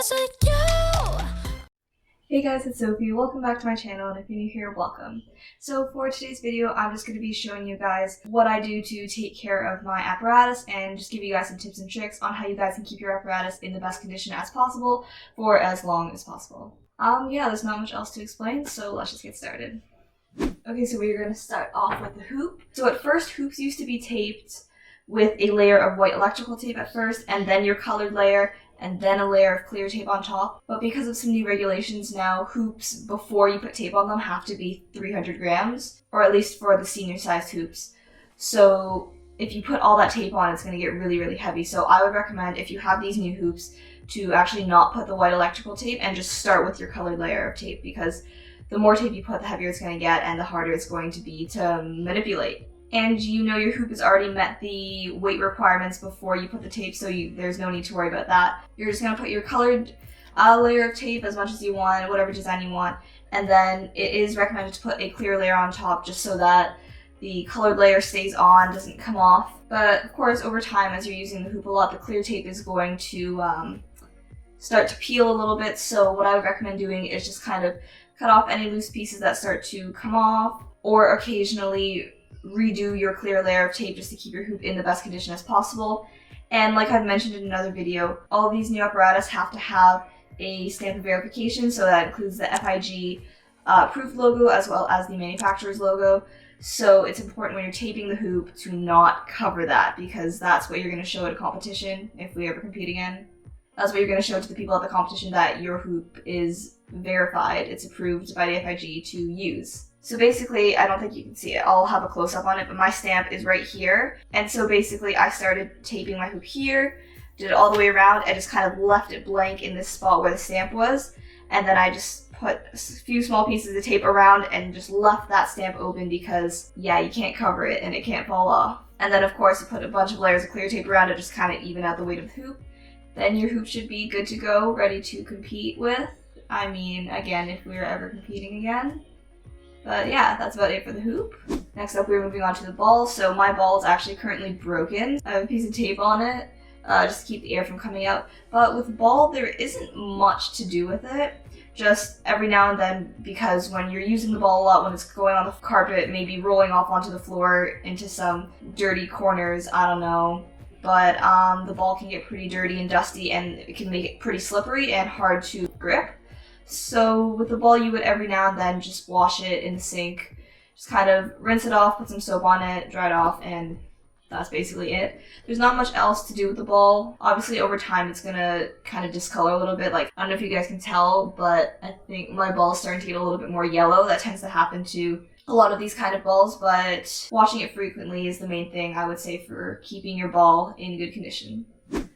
was with you. Hey guys, it's Sophie. Welcome back to my channel, and if you're new here, welcome. So for today's video, I'm just going to be showing you guys what I do to take care of my apparatus and just give you guys some tips and tricks on how you guys can keep your apparatus in the best condition as possible for as long as possible. Yeah, there's not much else to explain, so let's just get started. Okay, so we're going to start off with the hoop. So at first, hoops used to be taped with a layer of white electrical tape at first, and then your colored layer, and then a layer of clear tape on top. But because of some new regulations now, hoops, before you put tape on them, have to be 300 grams, or at least for the senior sized hoops. So if you put all that tape on, it's going to get really, really heavy. So I would recommend, if you have these new hoops, to actually not put the white electrical tape and just start with your colored layer of tape, because the more tape you put, the heavier it's going to get and the harder it's going to be to manipulate. And you know your hoop has already met the weight requirements before you put the tape, so there's no need to worry about that. You're just going to put your colored layer of tape as much as you want, whatever design you want, and then it is recommended to put a clear layer on top just so that the colored layer stays on, doesn't come off. But of course, over time, as you're using the hoop a lot, the clear tape is going to start to peel a little bit, so what I would recommend doing is just kind of cut off any loose pieces that start to come off, or occasionally redo your clear layer of tape just to keep your hoop in the best condition as possible. And like I've mentioned in another video, all of these new apparatus have to have a stamp of verification, so that includes the FIG proof logo as well as the manufacturer's logo. So it's important when you're taping the hoop to not cover that, because that's what you're going to show at a competition if we ever compete again. That's what you're going to show to the people at the competition, that your hoop is verified, it's approved by the FIG to use. So basically, I don't think you can see it. I'll have a close-up on it, but my stamp is right here. And so basically, I started taping my hoop here, did it all the way around, and just kind of left it blank in this spot where the stamp was. And then I just put a few small pieces of tape around and just left that stamp open because, yeah, you can't cover it and it can't fall off. And then, of course, you put a bunch of layers of clear tape around it, just kind of even out the weight of the hoop. Then your hoop should be good to go, ready to compete with. I mean, again, if we were ever competing again. But yeah, that's about it for the hoop. Next up, we're moving on to the ball. So my ball is actually currently broken. I have a piece of tape on it, just to keep the air from coming out. But with ball, there isn't much to do with it. Just every now and then, because when you're using the ball a lot, when it's going on the carpet, maybe rolling off onto the floor into some dirty corners, I don't know. But the ball can get pretty dirty and dusty, and it can make it pretty slippery and hard to grip. So with the ball, you would every now and then just wash it in the sink, just kind of rinse it off, put some soap on it, dry it off, and that's basically it. There's not much else to do with the ball. Obviously, over time, it's gonna kind of discolor a little bit. Like, I don't know if you guys can tell, but I think my ball is starting to get a little bit more yellow. That tends to happen to a lot of these kind of balls, but washing it frequently is the main thing, I would say, for keeping your ball in good condition.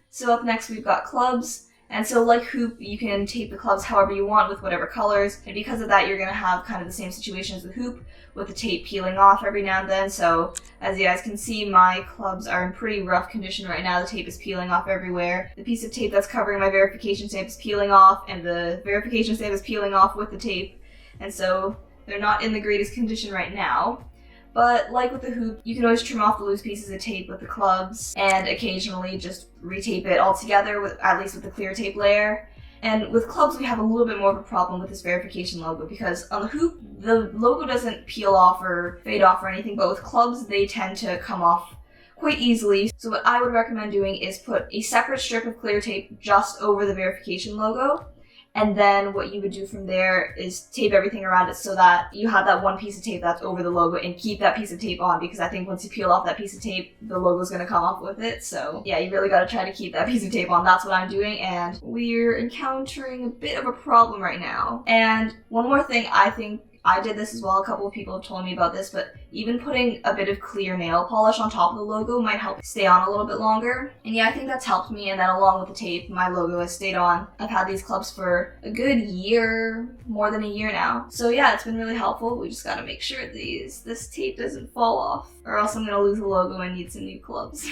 So up next, we've got clubs. And so like hoop, you can tape the clubs however you want with whatever colors. And because of that, you're going to have kind of the same situation as the hoop, with the tape peeling off every now and then. So as you guys can see, my clubs are in pretty rough condition right now. The tape is peeling off everywhere. The piece of tape that's covering my verification stamp is peeling off, and the verification stamp is peeling off with the tape. And so they're not in the greatest condition right now. But like with the hoop, you can always trim off the loose pieces of tape with the clubs and occasionally just retape it all together, at least with the clear tape layer. And with clubs, we have a little bit more of a problem with this verification logo, because on the hoop, the logo doesn't peel off or fade off or anything, but with clubs, they tend to come off quite easily. So what I would recommend doing is put a separate strip of clear tape just over the verification logo. And then what you would do from there is tape everything around it so that you have that one piece of tape that's over the logo, and keep that piece of tape on, because I think once you peel off that piece of tape, the logo's going to come off with it. So yeah, you really got to try to keep that piece of tape on. That's what I'm doing, and we're encountering a bit of a problem right now. And one more thing, I think I did this as well, a couple of people have told me about this, but even putting a bit of clear nail polish on top of the logo might help stay on a little bit longer. And yeah, I think that's helped me, and then along with the tape, my logo has stayed on. I've had these clubs for a good year, more than a year now. So yeah, it's been really helpful. We just gotta make sure this tape doesn't fall off, or else I'm gonna lose the logo and need some new clubs.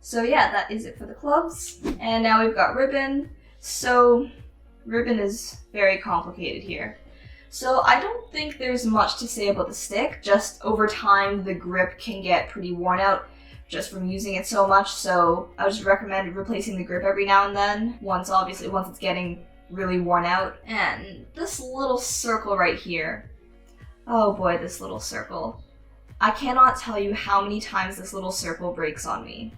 So yeah, that is it for the clubs. And now we've got ribbon. So ribbon is very complicated here. So I don't think there's much to say about the stick. Just over time, the grip can get pretty worn out just from using it so much. So I would just recommend replacing the grip every now and then. Once it's getting really worn out. And this little circle right here, oh boy, this little circle. I cannot tell you how many times this little circle breaks on me.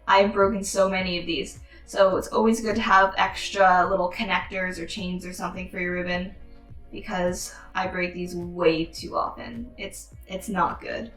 I've broken so many of these. So it's always good to have extra little connectors or chains or something for your ribbon, because I break these way too often. It's not good.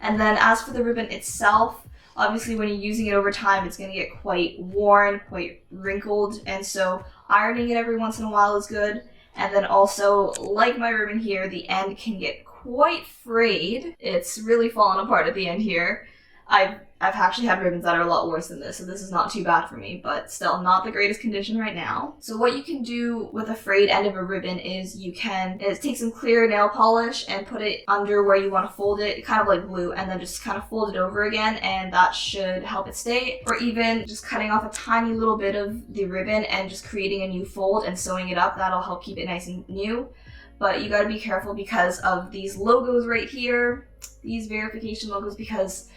And then as for the ribbon itself, obviously when you're using it over time, it's gonna get quite worn, quite wrinkled, and so ironing it every once in a while is good. And then also, like my ribbon here, the end can get quite frayed. It's really fallen apart at the end here. I've actually had ribbons that are a lot worse than this, so this is not too bad for me, but still not the greatest condition right now. So what you can do with a frayed end of a ribbon is you can take some clear nail polish and put it under where you want to fold it, kind of like glue, and then just kind of fold it over again, and that should help it stay. Or even just cutting off a tiny little bit of the ribbon and just creating a new fold and sewing it up. That'll help keep it nice and new. But you gotta be careful because of these logos right here, these verification logos, because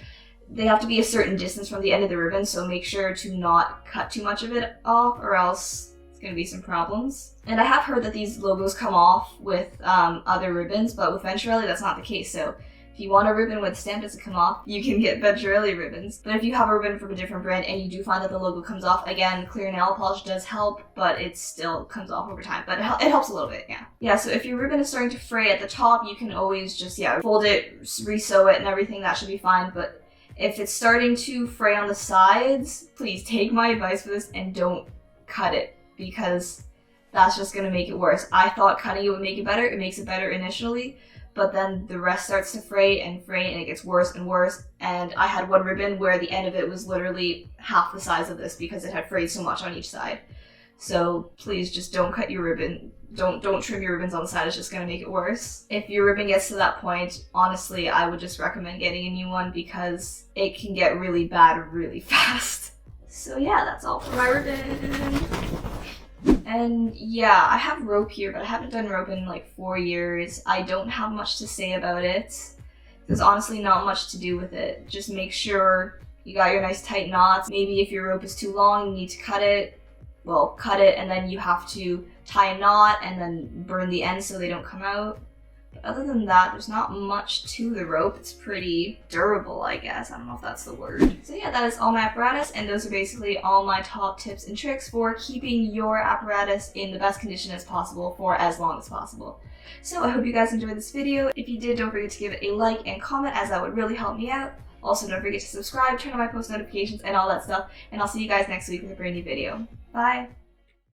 they have to be a certain distance from the end of the ribbon, so make sure to not cut too much of it off or else it's going to be some problems. And I have heard that these logos come off with other ribbons, but with Venturelli that's not the case. So if you want a ribbon where the stamp doesn't come off, you can get Venturelli ribbons. But if you have a ribbon from a different brand and you do find that the logo comes off, again, clear nail polish does help, but it still comes off over time. But it helps a little bit, yeah. Yeah, so if your ribbon is starting to fray at the top, you can always just, fold it, re-sew it and everything, that should be fine. But if it's starting to fray on the sides, please take my advice for this and don't cut it, because that's just going to make it worse. I thought cutting it would make it better. It makes it better initially, but then the rest starts to fray and it gets worse and worse. And I had one ribbon where the end of it was literally half the size of this because it had frayed so much on each side. So please just don't cut your ribbon. Don't trim your ribbons on the side, it's just going to make it worse. If your ribbon gets to that point, honestly, I would just recommend getting a new one because it can get really bad really fast. So yeah, that's all for my ribbon. And yeah, I have rope here, but I haven't done rope in like 4 years. I don't have much to say about it. There's honestly not much to do with it. Just make sure you got your nice tight knots. Maybe if your rope is too long, you need to cut it. Well, cut it and then you have to tie a knot and then burn the ends so they don't come out. But other than that, there's not much to the rope. It's pretty durable, I guess. I don't know if that's the word. So yeah, that is all my apparatus, and those are basically all my top tips and tricks for keeping your apparatus in the best condition as possible for as long as possible. So I hope you guys enjoyed this video. If you did, don't forget to give it a like and comment, as that would really help me out. Also, don't forget to subscribe, turn on my post notifications, and all that stuff. And I'll see you guys next week with a brand new video. Bye!